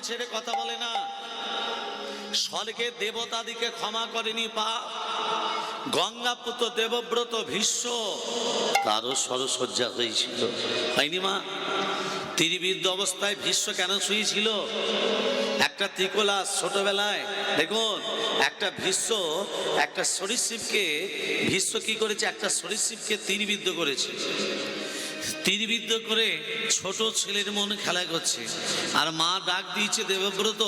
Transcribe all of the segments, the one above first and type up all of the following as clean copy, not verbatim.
ছেড়ে কথা বলে না। স্বর্গের দেবতাদিকে ক্ষমা করেনি পাপ। গঙ্গাপুত্র দেবব্রত ভীষ্ম তারও সরসজ্জা হয়েছিল, হয়নি মা? তীরবিদ্ধ অবস্থায় ভীষ্ম কেন শুয়েছিল? একটা ত্রিকোলা ছোটবেলায় দেখুন, একটা ভীষ্ম একটা সরীসৃপকে, ভীষ্ম কি করেছে, একটা সরীসৃপকে তীরবিদ্ধ করেছে। তীরবিদ্ধ করে ছোট ছেলের মন খেলা করছে, আর মা ডাক দিয়েছে দেবব্রত।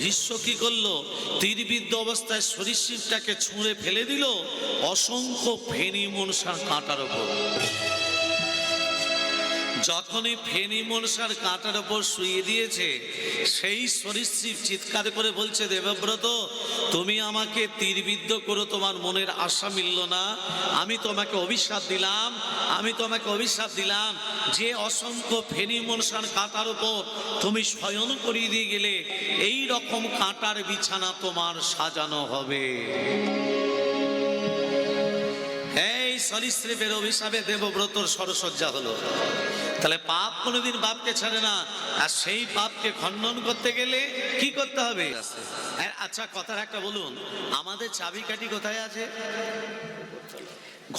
ভীষ্ম কি করলো? তীরবিদ্ধ অবস্থায় সরীসৃপটাকে ছুঁড়ে ফেলে দিল অসংখ্য ফেনী মনসার কাঁটার ওপর। যখনই ফেনী মনসার কাঁটার ওপর শুয়ে দিয়েছে, সেই সরীসৃপ চিৎকার করে বলছে, দেবব্রত তুমি আমাকে তীরবিদ্ধ করো, তোমার মনের আশা মিলল না, আমি তোমাকে অভিশাপ দিলাম, আমি তোমাকে অভিশাপ দিলাম যে অসংখ্য ফেনী মনসার কাঁটার ওপর তুমি শয়ন করিয়ে দিয়ে গেলে, এই রকম কাঁটার বিছানা তোমার সাজানো হবে। এই সরীসৃপের অভিশাপে দেবব্রতর সরসজ্জা হলো। তাহলে পাপ কোনোদিন বাপকে ছাড়ে না, আর সেই পাপকে খণ্ডন করতে গেলে কি করতে হবে? আচ্ছা কথার একটা বলুন, আমাদের চাবিকাঠি কোথায় আছে?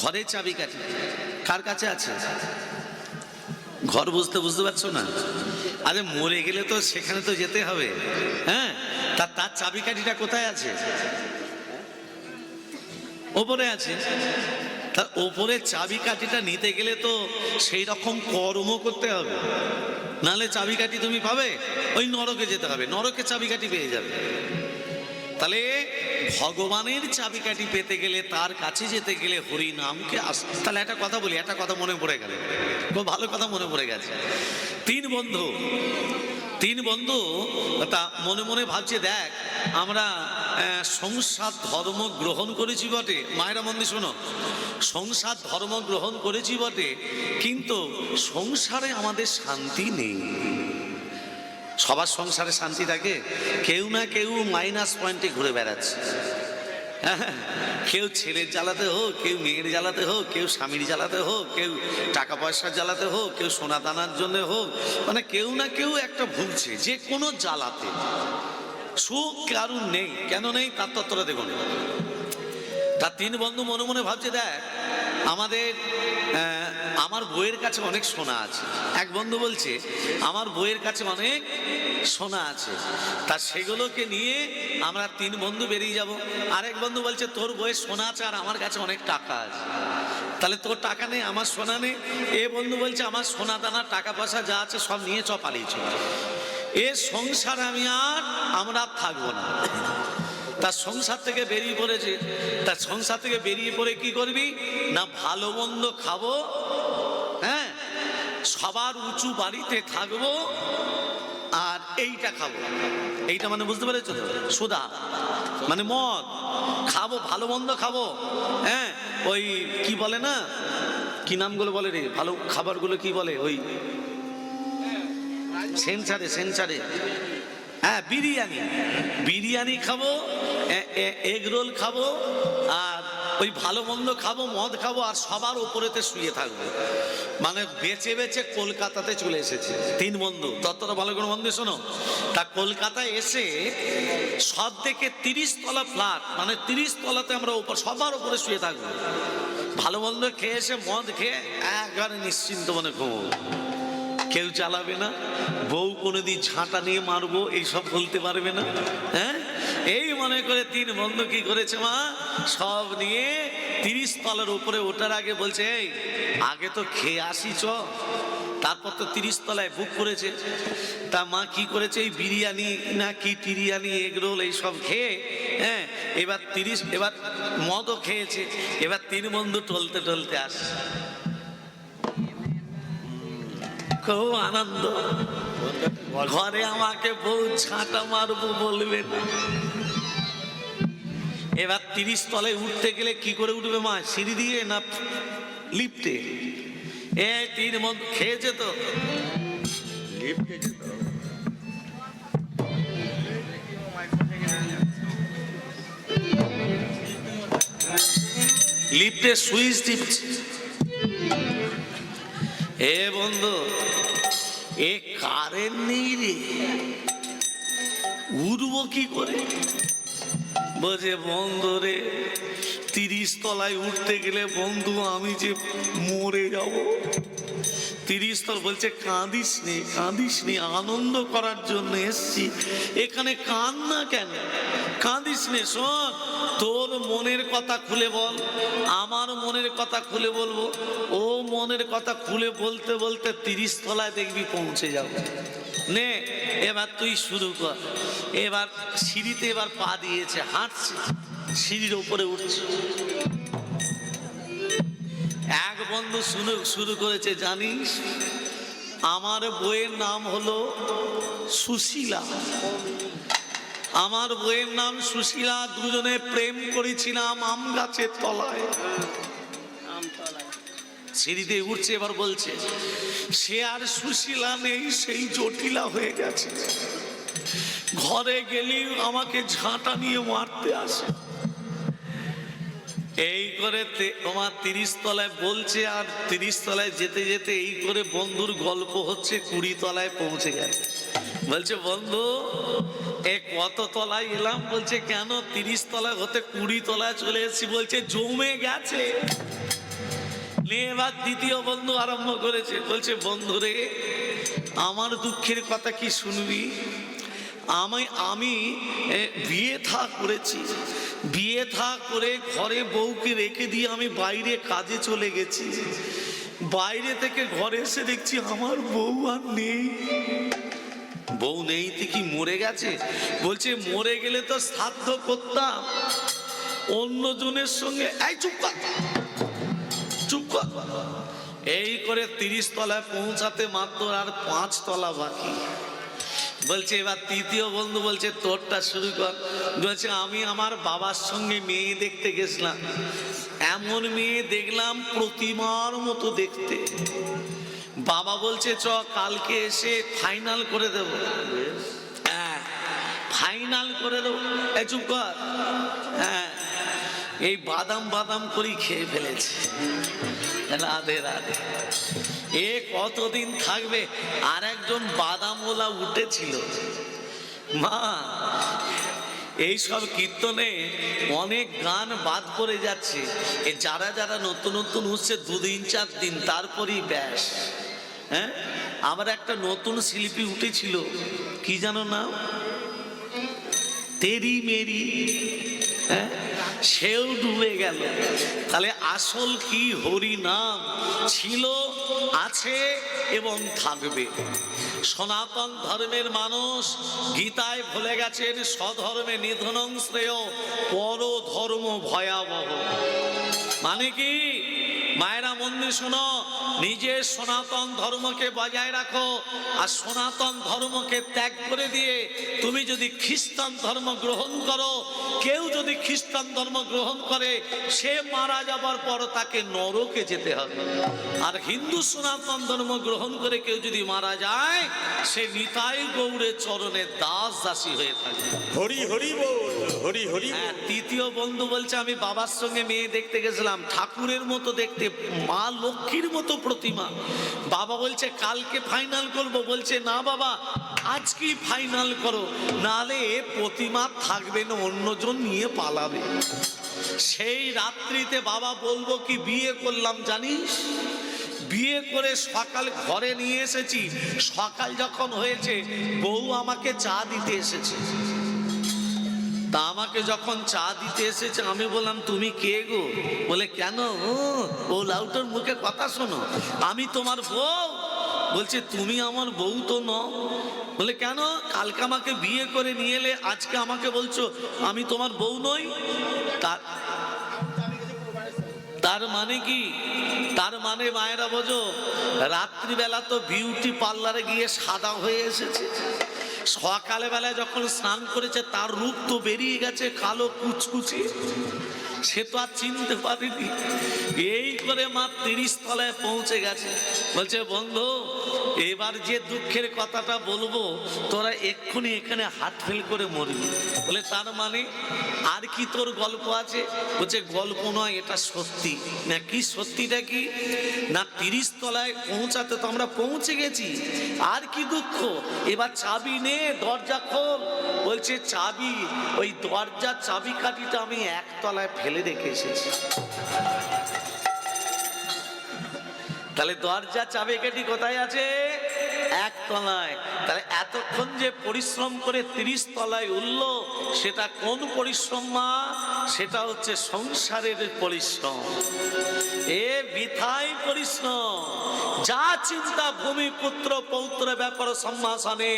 ঘরের চাবিকাঠি কার কাছে আছে? ঘর বুঝতে পারছো না? আরে মরে গেলে তো সেখানে তো যেতে হবে, হ্যাঁ? তার চাবিকাঠিটা কোথায় আছে? ওপরে আছে। তার ওপরে চাবিকাঠিটা নিতে গেলে তো সেই রকম কর্ম করতে হবে, নাহলে চাবিকাঠি তুমি পাবে? ওই নরকে যেতে হবে, নরকে চাবিকাঠি পেয়ে যাবে। তাহলে ভগবানের চাবিকাঠি পেতে গেলে, তার কাছে যেতে গেলে হরি নামকে তাহলে একটা কথা বলি, একটা কথা মনে পড়ে গেল, খুব ভালো কথা মনে পড়ে গেছে। তিন বন্ধু তা মনে মনে ভাবছে, দেখ আমরা সংসার ধর্ম গ্রহণ করেছি বটে, মায়েরা মন দিয়ে শোনো, সংসার ধর্ম গ্রহণ করেছি বটে, কিন্তু সংসারে আমাদের শান্তি নেই। সবার সংসারে শান্তি থাকে? কেউ না কেউ মাইনাস পয়েন্টে ঘুরে বেড়াচ্ছে। কেউ ছেলের জ্বালাতে হোক, কেউ মেয়ের জ্বালাতে হোক, কেউ স্বামীর জ্বালাতে হোক, কেউ টাকা পয়সার জ্বালাতে হোক, কেউ সোনা দানার জন্য হোক, মানে কেউ না কেউ একটা ভুগছে যে কোনো জ্বালাতে। সুখ কারুর নেই, কেন নেই তার তত্ত্বটা দেখুন। তার তিন বন্ধু মনে মনে ভাবছে, দেখ আমার বইয়ের কাছে অনেক সোনা আছে। এক বন্ধু বলছে আমার বইয়ের কাছে অনেক সোনা আছে, তা সেগুলোকে নিয়ে আমরা তিন বন্ধু বেরিয়ে যাব। আরেক বন্ধু বলছে তোর বইয়ের সোনা আছে আর আমার কাছে অনেক টাকা আছে, তাহলে তোর টাকা নেই আমার সোনা নেই। এ বন্ধু বলছে আমার সোনা দানা টাকা পয়সা যা আছে সব নিয়ে পালিয়েছ, এ সংসার আমরা থাকবো না। তার সংসার থেকে বেরিয়ে পড়েছে। তার সংসার থেকে বেরিয়ে পড়ে কি করবি না, ভালো মন্দ খাবো, হ্যাঁ, সবার উঁচু বাড়িতে থাকবো, আর এইটা খাবো। এইটা মানে বুঝতে পেরেছো তো? সুধা মানে মদ খাবো, ভালো মন্দ খাবো, হ্যাঁ, ওই কি বলে না, কি নামগুলো বলে রে, ভালো খাবারগুলো কি বলে, ওই সেন্সারে, হ্যাঁ, বিরিয়ানি খাবো, এগ রোল খাবো, আর ওই ভালো মন্দ খাবো, মদ খাবো, আর সবার উপরেতে শুয়ে থাকবো। মানে বেঁচে বেঁচে কলকাতাতে চলে এসেছে তিন বন্ধু। ততটা ভালো করে বন্ধু শোনো, তা কলকাতায় এসে সব থেকে 30 তলা ফ্ল্যাট, মানে 30 তলাতে আমরা সবার উপরে শুয়ে থাকবো। ভালো মন্দ খেয়ে এসে মদ খেয়ে একবারে নিশ্চিন্ত মনে ঘুমবো, কেউ চালাবে না, বউ কোনোদিন ঝাঁটা নিয়ে মারবো এইসব বলতে পারবে না, হ্যাঁ। এই মনে করে তিন বন্ধু কি করেছে মা, সব নিয়ে 30 তলার উপরে ওঠার আগে বলছে এই আগে তো খেয়ে আসি চ, তারপর তো 30 তলায় বুক করেছে। তা মা কি করেছে, এই বিরিয়ানি না কি টিরিয়ানি এগরোল এইসব খেয়ে, হ্যাঁ, এবার মদও খেয়েছে। এবার তিন বন্ধু টলতে টলতে আসে, খুব আনন্দ। ঘরে আমাকে বউ ঝাঁটা মারবো বলবে না। এবার 30 তলায় উঠতে গেলে কি করে উঠবে মা, সিঁড়ি দিয়ে না লিফটে? এই তিন বন্ধু খেয়েছে তো লিফটে সুইচ টিপছে। এ বন্ধু এ কারেন্ট নেই রে, উঠবো কি করে? বলছে বন্ধু রে, 30 তলায় উঠতে গেলে বন্ধু আমি যে মরে যাব। 30 তল। বলছে কাঁদিস নে, কাঁদিস নে, আনন্দ করার জন্য এসছি এখানে, কান্না কেন? কাঁদিস নে, শোন তোর মনের কথা খুলে বল, আমার মনের কথা খুলে বলবো। ও মনের কথা খুলে বলতে বলতে 30 তলায় দেখবি পৌঁছে যাব। নে এবার তুই শুরু কর। এবার সিঁড়িতে এবার পা দিয়েছে, হাঁটছে, সিঁড়ির উপরে উঠছে। এক বন্ধু শুরু করেছে, জানিস আমার বইয়ের নাম হলো সুশীলা, আমার বইয়ের নাম সুশীলা, দুজনে প্রেম করেছিলাম আম গাছের তলায়। সিঁড়িতে উঠছে, এবার বলছে সে আর সুশীলা নেই, সেই জটিলা হয়ে গেছে। ঘরে গেলেই আমাকে ঝাঁটা নিয়ে মারতে আসে। এই করে তোমার 30 তলায় বলছে, আর 30 তলায় যেতে যেতে এই করে বন্ধুর গল্প হচ্ছে, 20 তলায় পৌঁছে গেছে। বলছে বন্ধু এ কত তলায় এলাম? বলছে কেন? 30 তলায় হতে 20 তলায় চলে এসেছি। বলছে জমে গেছে। এবার দ্বিতীয় বন্ধু আরম্ভ করেছে, বলছে বন্ধু রে, আমার দুঃখের কথা কি শুনবি? আমি বিয়ে থা করেছি, বিয়ে থা করে ঘরে বউকে রেখে দিয়ে আমি বাইরে কাজে চলে গেছি। বাইরে থেকে ঘরে এসে দেখছি আমার বউ আর নেই। বউ নেই তো কি মরে গেছে? বলছে মরে গেলে তো শ্রাদ্ধ করতাম অন্যজনের সঙ্গে। এই চুপ কর, চুপ কর। এই করে 30 তলায় পৌঁছাতে মাত্র আর 5 তলা বাকি। বলছে এবার তৃতীয় বন্ধু বলছে তোরটা শুরু কর। বলছে আমি আমার বাবার সঙ্গে মেয়ে দেখতে গেছিলাম, এমন মেয়ে দেখলাম প্রতিমার মতো দেখতে। বাবা বলছে চ কালকে এসে ফাইনাল করে দেব। হ্যাঁ ফাইনাল করে দেবো। এই চুপ কর। হ্যাঁ এই বাদাম বাদাম করেই খেয়ে ফেলেছে। রাধে রাধে। এ কতদিন থাকবে? আর একজন বাদামওয়ালা উঠেছিল। মা এইসব কীর্তনে অনেক গান বাদ পড়ে যাচ্ছে। এ যারা যারা নতুন নতুন উঠছে 2 দিন 4 দিন তারপরেই ব্যাস। হ্যাঁ আবার একটা নতুন শিল্পী উঠেছিল, কি জানো না, তেরি মেরি। হ্যাঁ সেও ডুবে গেল। তাহলে আসল কি হরি নাম ছিল, আছে এবং থাকবে। সনাতন ধর্মের মানুষ গীতায় বলে গেছেন স্বধর্মে নিধনং শ্রেয় পর ধর্ম ভয়াবহ। মানে কি? মায়েরা মন্দির শোনো, নিজের সনাতন ধর্মকে বজায় রাখো, আর সনাতন ধর্মকে ত্যাগ করে দিয়ে তুমি যদি খ্রিস্টান ধর্ম গ্রহণ করো, কেউ যদি খ্রিস্টান ধর্ম গ্রহণ করে সে মারা যাবার পর তাকে নরকে যেতে হবে। আর হিন্দু সনাতন ধর্ম গ্রহণ করে কেউ যদি মারা যায় সে নিতাই গৌড়ের চরণে দাস দাসী হয়ে থাকে। হরি হরি বল, হরি হরি। হ্যাঁ তৃতীয় বন্ধু বলছে আমি বাবার সঙ্গে মেয়ে দেখতে গেছিলাম, ঠাকুরের মতো দেখতে, মা লক্ষ্মীর মতো প্রতিমা। বাবা বলছে কালকে ফাইনাল করবো। বলছে না বাবা আজকেই ফাইনাল করো, নালে প্রতিমা থাকবে না, অন্যজন নিয়ে পালাবে। সেই রাত্রিতে বাবা বলবো কি বিয়ে করলাম জানিস? বিয়ে করে সকাল ঘরে নিয়ে এসেছি, সকাল যখন হয়েছে বউ আমাকে চা দিতে এসেছে। তা আমাকে যখন চা দিতে এসেছে আমি বললাম তুমি কে গো? বলে কেন? ও লাউটার মুখে কথা শোনো, আমি তোমার বউ। বলছে তুমি আমার বউ তো নও। বলে কেন? কালকে আমাকে বিয়ে করে নিয়ে এলে, আজকে আমাকে বলছো আমি তোমার বউ নই। তার মানে কি? তার মানে মায়েরা বোঝো, রাত্রিবেলা তো বিউটি পার্লারে গিয়ে সাদা হয়ে এসেছে, সকালে বেলায় যখন স্নান করেছে তার রূপ তো বেরিয়ে গেছে কালো কুচকুচি। সে তো আর চিনতে পারেনি। এই করে মা 30 তলায় পৌঁছে গেছে। বলছে বন্ধু, এবার যে দুঃখের কথাটা বলবো তোরা এক্ষুনি এখানে হাত ফেল করে মরবি। বলে তার মানে আর কি তোর গল্প আছে? বলছে গল্প নয়, এটা সত্যি। না কি সত্যিটা কি? না 30 তলায় পৌঁছাতে তো আমরা পৌঁছে গেছি, আর কি দুঃখ? এবার চাবি নে, দরজা খোল। বলছে চাবি, ওই দরজার চাবি কাঠিটা আমি 1 তলায় ফেলে রেখে এসেছি। তাহলে দরজা চাবিকাঠি কোথায় আছে? 1 তলায়। তাহলে এতক্ষণ যে পরিশ্রম করে 30 তলায় উঠল, সেটা কোন পরিশ্রম মা? সেটা হচ্ছে সংসারের পরিশ্রম। এ বৃথাই পরিশ্রম। যা চিন্তা ভূমি পুত্র পৌত্র ব্যাপার সম্ভাষণে,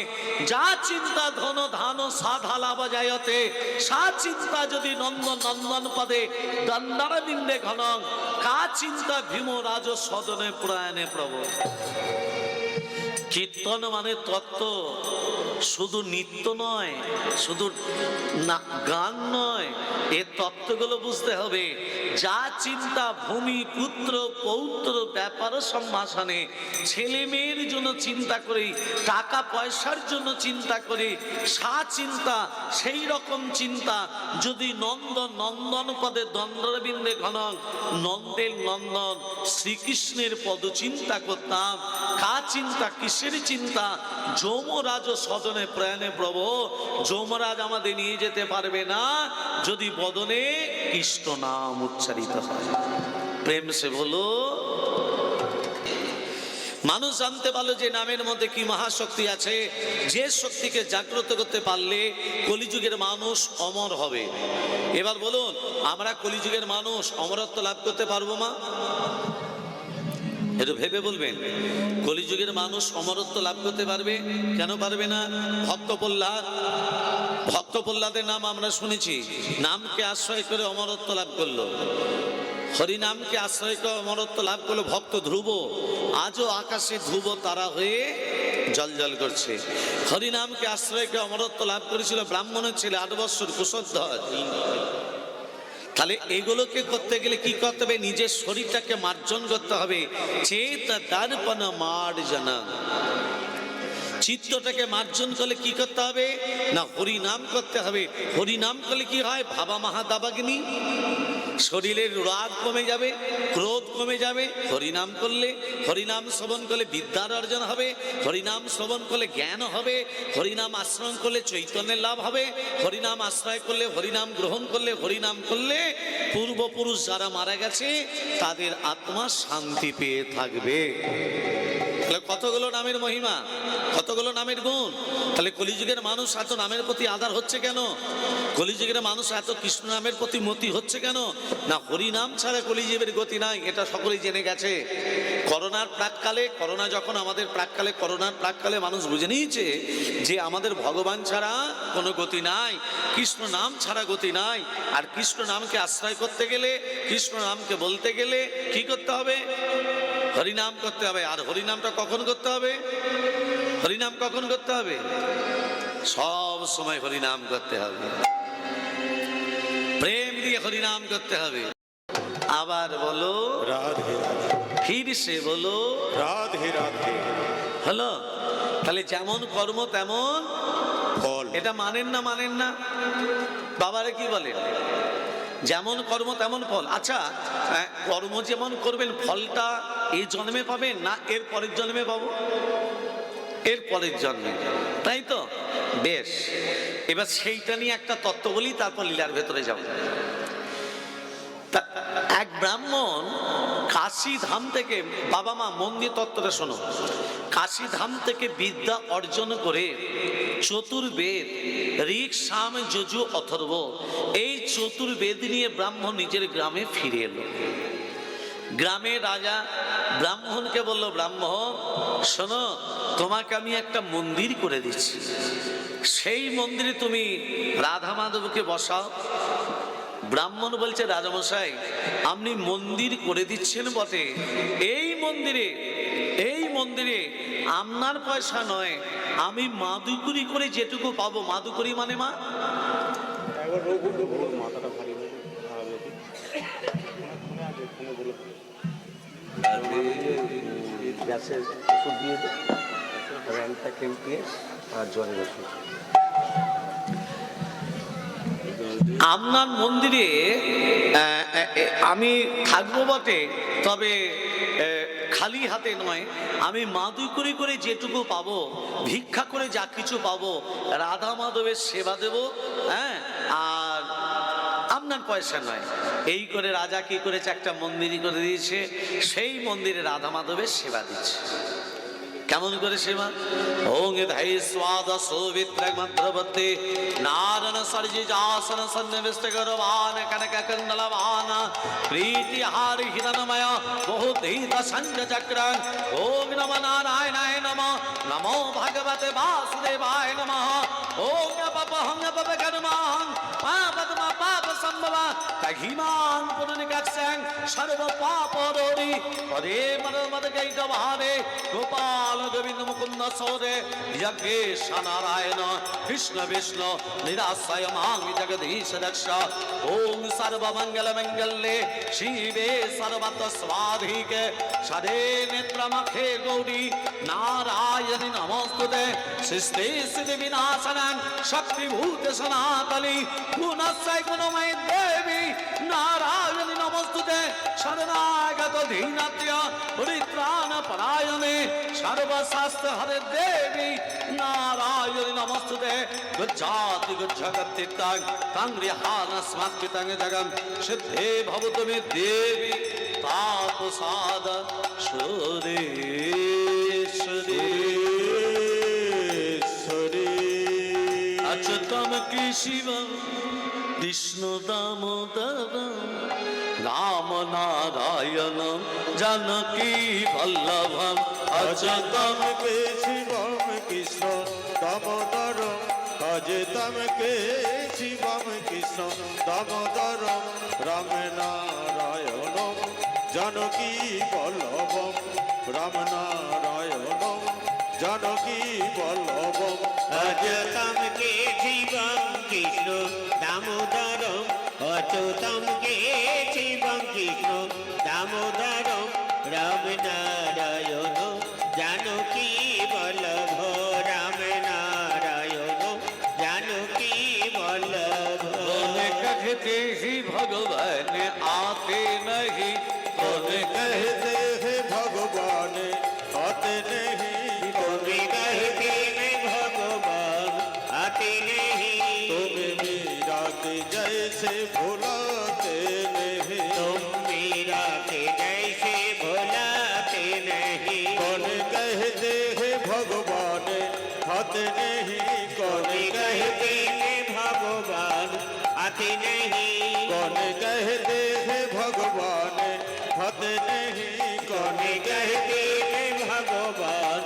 যা চিন্তা ধন ধান সাধা লাভ যায়তে, সা চিন্তা যদি নন্দন নন্দন পদে দণ্ডারবিন্দে ঘনং, কা চিন্তা ভীম রাজ সদনে প্রয়াণে প্রভু। কীর্তন মানে তত্ত্ব, শুধু নৃত্য নয়, শুধু গান নয়, এ তত্ত্বগুলো বুঝতে হবে। যা চিন্তা ভূমি পুত্র পৌত্র ব্যাপার সম্ভাষণে, ছেলে মেয়ের জন্য চিন্তা করি, টাকা পয়সার জন্য চিন্তা করি, সা চিন্তা সেই রকম চিন্তা যদি নন্দন নন্দন পদে দণ্ডারবিন্দে ঘনং, নন্দের নন্দন শ্রীকৃষ্ণের পদ চিন্তা করতাম, কা চিন্তা কিসের চিন্তা? যমরাজ সদনে প্রয়াণে প্রভু। যমরাজ আমাদের নিয়ে যেতে পারবে না যদি বদনে কৃষ্ণ নাম উচ্চারিত হয়। প্রেম সে বলো। মানুষ জানতে পারলো যে নামের মধ্যে কি মহাশক্তি আছে, যে শক্তিকে জাগ্রত করতে পারলে কলিযুগের মানুষ অমর হবে। এবার বলুন, আমরা কলিযুগের মানুষ অমরত্ব লাভ করতে পারবো মা? একটু ভেবে বলবেন, কলিযুগের মানুষ অমরত্ব লাভ করতে পারবে? কেন পারবে না? ভক্ত প্রহ্লাদের নাম আমরা শুনেছি, নামকে আশ্রয় করে অমরত্ব লাভ করলো। হরিনামকে আশ্রয় করে অমরত্ব লাভ করলো ভক্ত ধ্রুব। আজও আকাশে ধ্রুব তারা হয়ে জলজল করছে। হরিনামকে আশ্রয় করে অমরত্ব লাভ করেছিল ব্রাহ্মণের ছেলে 8 বৎসর কুশধ্বজ। তাহলে এগুলোকে করতে গেলে কি করতে হবে? নিজের শরীরটাকে মার্জন করতে হবে। চেত দর্পণ মার্জনা, চিত্তটাকে মার্জন করলে কি করতে হবে? না হরিনাম করতে হবে। হরিনাম করলে কি হয়? ভাবা মহাদাবাগ্নি, শরীরের রাগ কমে যাবে, ক্রোধ কমে যাবে হরিনাম করলে। হরিনাম শ্রবণ করলে বিদ্যার অর্জন হবে, হরিনাম শ্রবণ করলে জ্ঞান হবে, হরিনাম আশ্রয় করলে চৈতন্যের লাভ হবে, হরিনাম আশ্রয় করলে, হরিনাম গ্রহণ করলে, হরিনাম করলে পূর্বপুরুষ যারা মারা গেছে তাদের আত্মা শান্তি পেয়ে থাকবে। তাহলে কতগুলো নামের মহিমা, কতগুলো নামের গুণ। তাহলে কলিযুগের মানুষ এত নামের প্রতি আধার হচ্ছে কেন? কলিযুগের মানুষ এত কৃষ্ণ নামের প্রতি মতি হচ্ছে কেন? না হরিনাম ছাড়া কলিযুগের গতি নাই, এটা সকলেই জেনে গেছে। করোনার প্রাককালে, করোনা যখন আমাদের প্রাককালে, করোনার প্রাককালে মানুষ বুঝে নিয়েছে যে আমাদের ভগবান ছাড়া কোনো গতি নাই, কৃষ্ণ নাম ছাড়া গতি নাই। আর কৃষ্ণ নামকে আশ্রয় করতে গেলে, কৃষ্ণ নামকে বলতে গেলে কি করতে হবে? হরিনাম করতে হবে। আর হরিনামটা কখন করতে হবে? হরিনাম কখন করতে হবে? সব সময় হরিনাম করতে হবে, প্রেম দিয়ে হরিনাম করতে হবে। আবার বলো রাধে ফির সে বলো রাধে রাধে। হলো? তাহলে যেমন কর্ম তেমন ফল। এটা মানেন না? মানেন না? বাবারে কি বলেন? যেমন কর্ম তেমন ফল। আচ্ছা, কর্ম যেমন করবেন ফলটা এই জন্মে পাবেন না এর পরের জন্মে পাবো? এর পরের জন্মে, তাই তো? বেশ, এবার সেইটা নিয়ে একটা তত্ত্ব বলি, তারপর লীলার ভেতরে যাব। এক ব্রাহ্মণ কাশী ধাম থেকে, বাবা মা মন দিয়ে তত্ত্বটা শোনো, কাশী ধাম থেকে বিদ্যা অর্জন করে চতুর্বেদ ঋক সাম যজু অথর্ব, এই চতুর্বেদ নিয়ে ব্রাহ্মণ নিজের গ্রামে ফিরে এলো। গ্রামে রাজা ব্রাহ্মণকে বলল, ব্রাহ্মণ শোনো, তোমাকে আমি একটা মন্দির করে দিচ্ছি, সেই মন্দিরে তুমি রাধা মাধবকে বসাও। ব্রাহ্মণ বলছে, রাজামশাই আপনি মন্দির করে দিচ্ছেন বটে, এই মন্দিরে আপনার পয়সা নয়, আমি মাদুকরি করে যেটুকু পাবো। মাদুকরি মানে মা গ্যাসের ওষুধ দিয়ে দেয়, র্যান্টা ক্যাম্পিয়াস আর জ্বরের ওষুধ। আপনার মন্দিরে আমি থাকবো বটে, তবে খালি হাতে নয়, আমি মাদুই করে যেটুকু পাবো, ভিক্ষা করে যা কিছু পাবো, রাধা মাধবের সেবা দেব। হ্যাঁ, আর আপনার পয়সা নয়। এই করে রাজা কি করেছে, একটা মন্দিরই করে দিয়েছে, সেই মন্দিরে রাধা মাধবের সেবা দিচ্ছে। কেমন করে সেবা? ওং ধাই স্বাদ সৌবিত্র মন্ত্রবর্তে নারন সর্জি যাসন সন্নিবিষ্ট গরবান কনক কুণ্ডলবান প্রীতি হার হিরণময় বহুধীত সঞ্জ চক্র। ওং নমঃ নারায়ণায় নমঃ, নমো ভগবতে বাসুদেবায় নমঃ। ওং পপহং পপকর্মং পাপদম পাপ সম্ভব তহিমাং পুরনিকাক্ষং সর্ব পাপরোরি পরে মনমদ গৈতভারে গোপাল গোবিন্দ মুকুন্দ সৌরে যজ্ঞেশ নারায়ণ কৃষ্ণ বিষ্ণু নিরাশ্রয় মাং জগদীশ রক্ষ। ওং সর্বমঙ্গল মঙ্গলে শিবে সর্বত স্বাধিকে সদে নেত্রমখে গৌরী নারায়ণী নমস্তুতে। সৃষ্টি স্থিতি বিনাশনং শক্তিভূত সনাতনী গুণশ্রয় গুণময়ী দেবী নারায়ণী নমস্তুতে। শরণাগত ধীনাত্য পরিত্রাণ পরায়ণে সর্বশাস্ত্র হরে দেবী নারায়ণী নমস্তুতে। গচ্ছাতি গচ্ছগত্যং কাংগ্রিহান স্মাকৃতং জগম সিদ্ধে ভবতু মে দেবী তাপসাদ সুরেশ্বরী। अच्युतम केशवम विष्णु दामोदरम राम नारायणम जानकी वल्लभम। अच्युतम केशवम कृष्ण दामोदरम अच्युतम केशवम कृष्ण दामोदरम राम नारायणम जानकी वल्लभम राम नारायणम जानकी वल्लभम। अच्युतम केशवम कृष्ण दामोदरम अच्युतम केशवम कृष्ण दामोदरम राम नारायण जानकी वल्लभ राम नारायण जानकी वल्लभ। कहते ही भगवान आते नहीं, कौन कहते हैं भगवान आते नहीं, तुम कहते हैं भगवान आते नहीं, तुम मीरा के जैसे भुलाते नहीं, तुम मीरा के जैसे भुलाते नहीं। कौन कहते हैं भगवान आते नहीं, कौन कहते हैं भगवान आते नहीं, कौन कहते हैं भगवान आते नहीं, कौन कहते हैं भगवान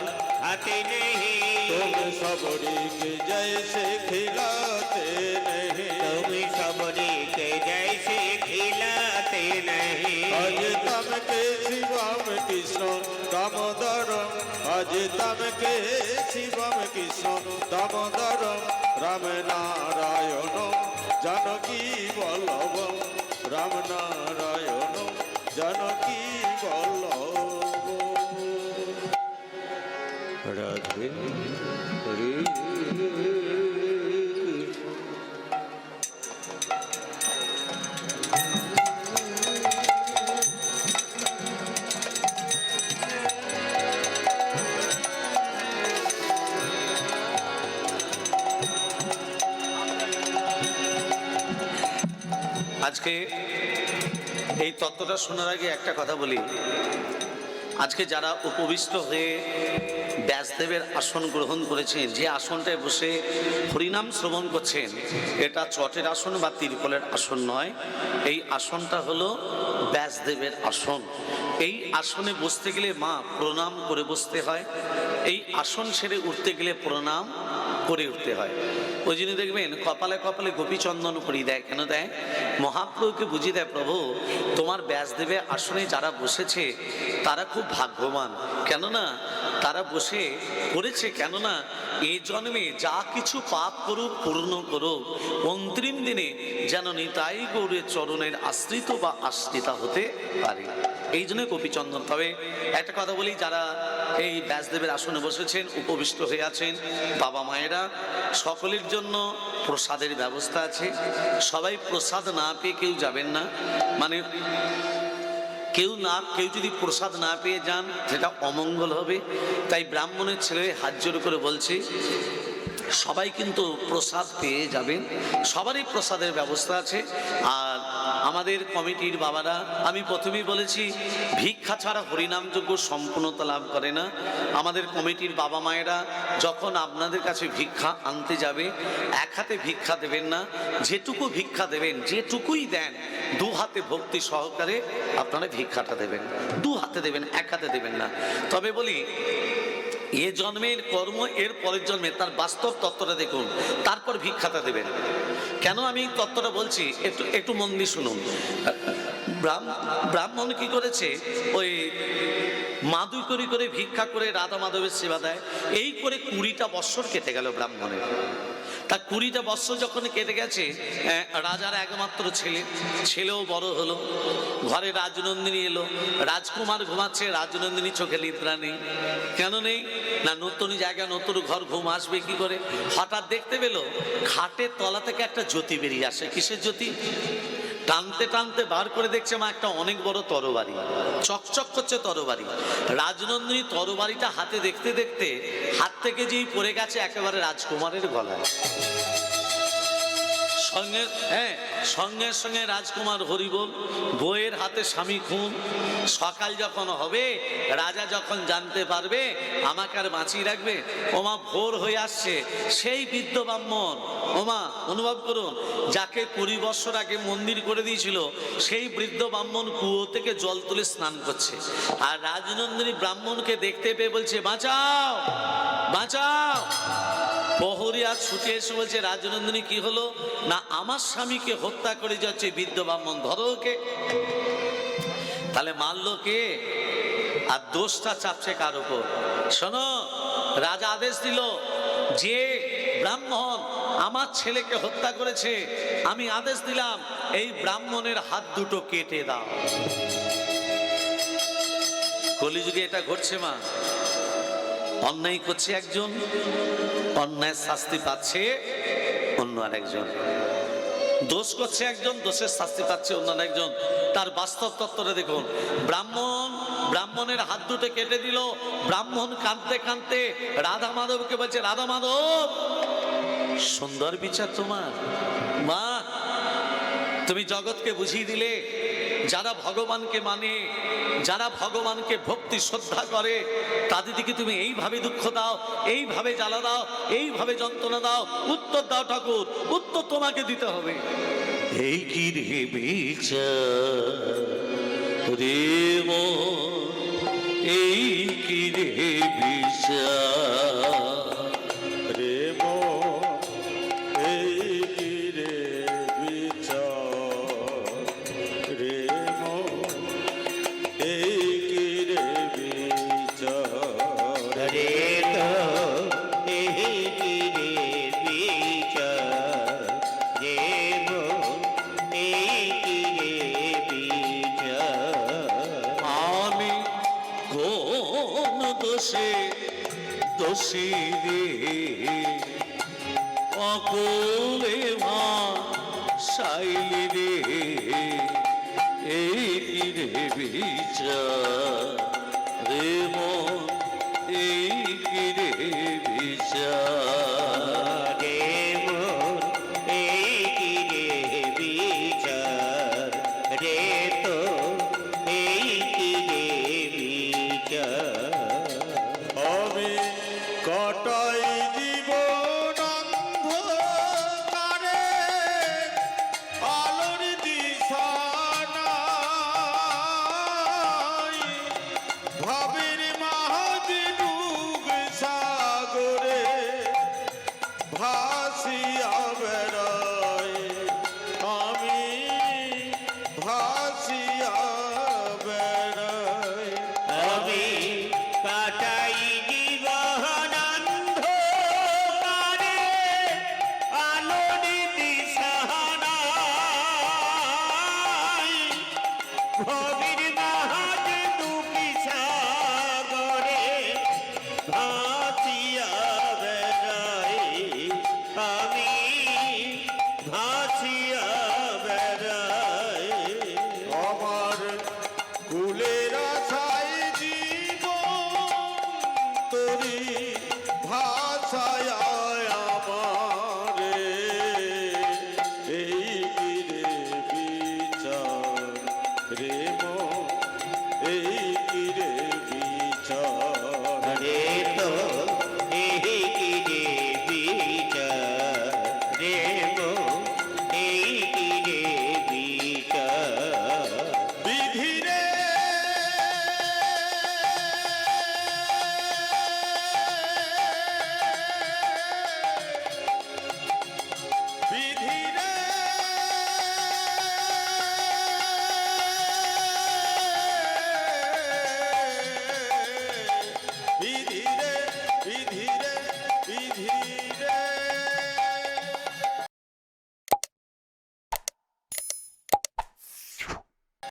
आते नहीं। तुम सबरी के जैसे खिलाते नहीं, तुम सबरी के जैसे खिलाते नहीं। आज तम के शिवम कृष्ण दामोदरम आज तम के शिवम कृष्ण दामोदरम राम नारायणम जानकी वल्लभम राम नारायणम जानकी वल्लभम। রাধে হরে আজকে এই তত্ত্বটা শোনার আগে একটা কথা বলি। আজকে যারা উপবিষ্ট হয়ে ব্যাসদেবের আসন গ্রহণ করেছেন, যে আসনটায় বসে হরিনাম শ্রবণ করছেন, এটা চটের আসন বা তিরপলের আসন নয়। এই আসনটা হলো ব্যাসদেবের আসন। এই আসনে বসতে গেলে মা প্রণাম করে বসতে হয়, এই আসন ছেড়ে উঠতে গেলে প্রণাম করে উঠতে হয়। ওই জন্য দেখবেন কপালে কপালে গোপীচন্দন করিয়ে দেয়। কেন দেয়? মহাপ্রভুকে বুঝিয়ে দেয়, প্রভু তোমার ব্যাসদেবের আসনে যারা বসেছে তারা খুব ভাগ্যবান, কেননা তারা বসে করেছে, কেননা এই জন্মে যা কিছু পাপ করুক পূর্ণ করুক, অন্তিম দিনে যেন নিতাই গৌরের চরণের আশ্রিত বা আশ্রিতা হতে পারে। এই জন্য গোপীচন্দন। তবে একটা কথা বলি, যারা এই ব্যাসদেবের আসনে বসেছেন, উপবিষ্ট হয়ে আছেন বাবা মায়েরা, সকলের জন্য প্রসাদের ব্যবস্থা আছে। সবাই প্রসাদ না পেয়ে কেউ যাবেন না, মানে কেউ যদি প্রসাদ না পেয়ে যান সেটা অমঙ্গল হবে। তাই ব্রাহ্মণের ছেলে হাত জোর করে বলছি, সবাই কিন্তু প্রসাদ পেয়ে যাবেন, সবারই প্রসাদের ব্যবস্থা আছে। আর আমাদের কমিটির বাবারা, আমি প্রথমেই বলেছি, ভিক্ষা ছাড়া হরিনাম যজ্ঞ সম্পূর্ণতা লাভ করে না। আমাদের কমিটির বাবা মায়েরা যখন আপনাদের কাছে ভিক্ষা আনতে যাবে, এক হাতে ভিক্ষা দেবেন না, যেটুকু ভিক্ষা দেবেন, যেটুকুই দেন, দু হাতে ভক্তি সহকারে আপনারা ভিক্ষাটা দেবেন, দু হাতে দেবেন, এক হাতে দেবেন না। তবে বলি, এ জন্মের কর্ম এর পরের জন্মে তার বাস্তব তত্ত্বটা দেখুন, তারপর ভিক্ষাটা দেবেন। কেন আমি তত্ত্বটা বলছি একটু মন দিয়ে শুনুন। ব্রাহ্মণ কি করেছে, ওই মাদুই করে ভিক্ষা করে রাধা মাধবের সেবা দেয়, এই করে 20টা বৎসর কেটে গেল ব্রাহ্মণের। তা 20টা বৎসর যখন কেটে গেছে, রাজার একমাত্র ছেলেও বড় হলো, ঘরে রাজনন্দিনী এলো, রাজকুমার ঘুমাচ্ছে, রাজনন্দিনী চোখে নিদ্রা নেই। কেন নেই? না, নতুন জায়গা নতুন ঘর, ঘুম আসবে কি করে? হঠাৎ দেখতে পেল খাটের তলা থেকে একটা জ্যোতি বেরিয়ে আসে। কিসের জ্যোতি? টানতে টানতে বার করে দেখছে মা একটা অনেক বড় তরবারি, চকচক করছে তরবারি। রাজনন্দিনী তরবারিটা হাতে দেখতে দেখতে হাত থেকে যেই পড়ে গেছে একেবারে রাজকুমারের গলায়। সঙ্গে সঙ্গে রাজকুমার হরিবোল, বইয়ের হাতে স্বামী খুন। সকাল যখন হবে, রাজা যখন জানতে পারবে আমাকে আর বাঁচিয়ে রাখবে, ওমা ভোর হয়ে আসছে, সেই বৃদ্ধ ব্রাহ্মণ, ওমা অনুভব করুন, যাকে 20 বছর আগে মন্দির করে দিয়েছিল, সেই বৃদ্ধ ব্রাহ্মণ কুয়ো থেকে জল তুলে স্নান করছে। আর রাজনন্দিনী ব্রাহ্মণকে দেখতে পেয়ে বলছে, বাঁচাও বাঁচাও। প্রহরী আর ছুটে এসে বলছে, রাজনন্দিনী কি হলো? না, আমার স্বামীকে হত্যা করে যাচ্ছে বৃদ্ধ ব্রাহ্মণ, ধরো ওকে। তাহলে মারলো কে? আর দোষটা চাপছে কার উপর? শোনো, রাজা আদেশ দিল, যে ব্রাহ্মণ আমার ছেলেকে হত্যা করেছে, আমি আদেশ দিলাম এই ব্রাহ্মণের হাত দুটো কেটে দাও। কলিযুগে এটা ঘটছে মা। অন্যায় করছে একজন, অন্যায় শাস্তি পাচ্ছে অন্য আরেকজন। দোষ করছে একজন, দোষের শাস্তি পাচ্ছে অন্য আরেকজন। তার বাস্তব তত্ত্বটা দেখুন। ব্রাহ্মণের হাত দুটো কেটে দিল। ব্রাহ্মণ কাঁদতে কাঁদতে রাধা মাধবকে বলছে, রাধা মাধব, সুন্দর বিচার তোমার মা, তুমি জগৎকে বুঝিয়ে দিলে যারা ভগবানকে মানে, যারা ভগবানকে ভক্তি শ্রদ্ধা করে, তাদের দিকে তুমি এইভাবে দুঃখ দাও, এইভাবে জ্বালা দাও, এইভাবে যন্ত্রণা দাও। উত্তর দাও ঠাকুর, উত্তর তোমাকে দিতে হবে। এই কি রে বিচার রে মন, এই কি রে বিচার রে মন, এই কি রে বিচার রে মন, এই কি রে বিচার রে তো এই কি রে বিচার, রে মন এই কি রে বিচার। আমি কোন দোষে দোষী রে, অকলে ভাসাইলি রে, এই কি রে বিচার রে মন, এই কি রে বিচার। রে মন এই কি রে বিচার, রে তো এই কি রে বিচার। আমি কটাই জীবন অন্ধকারে, আলোর দিশা নাই, কুলের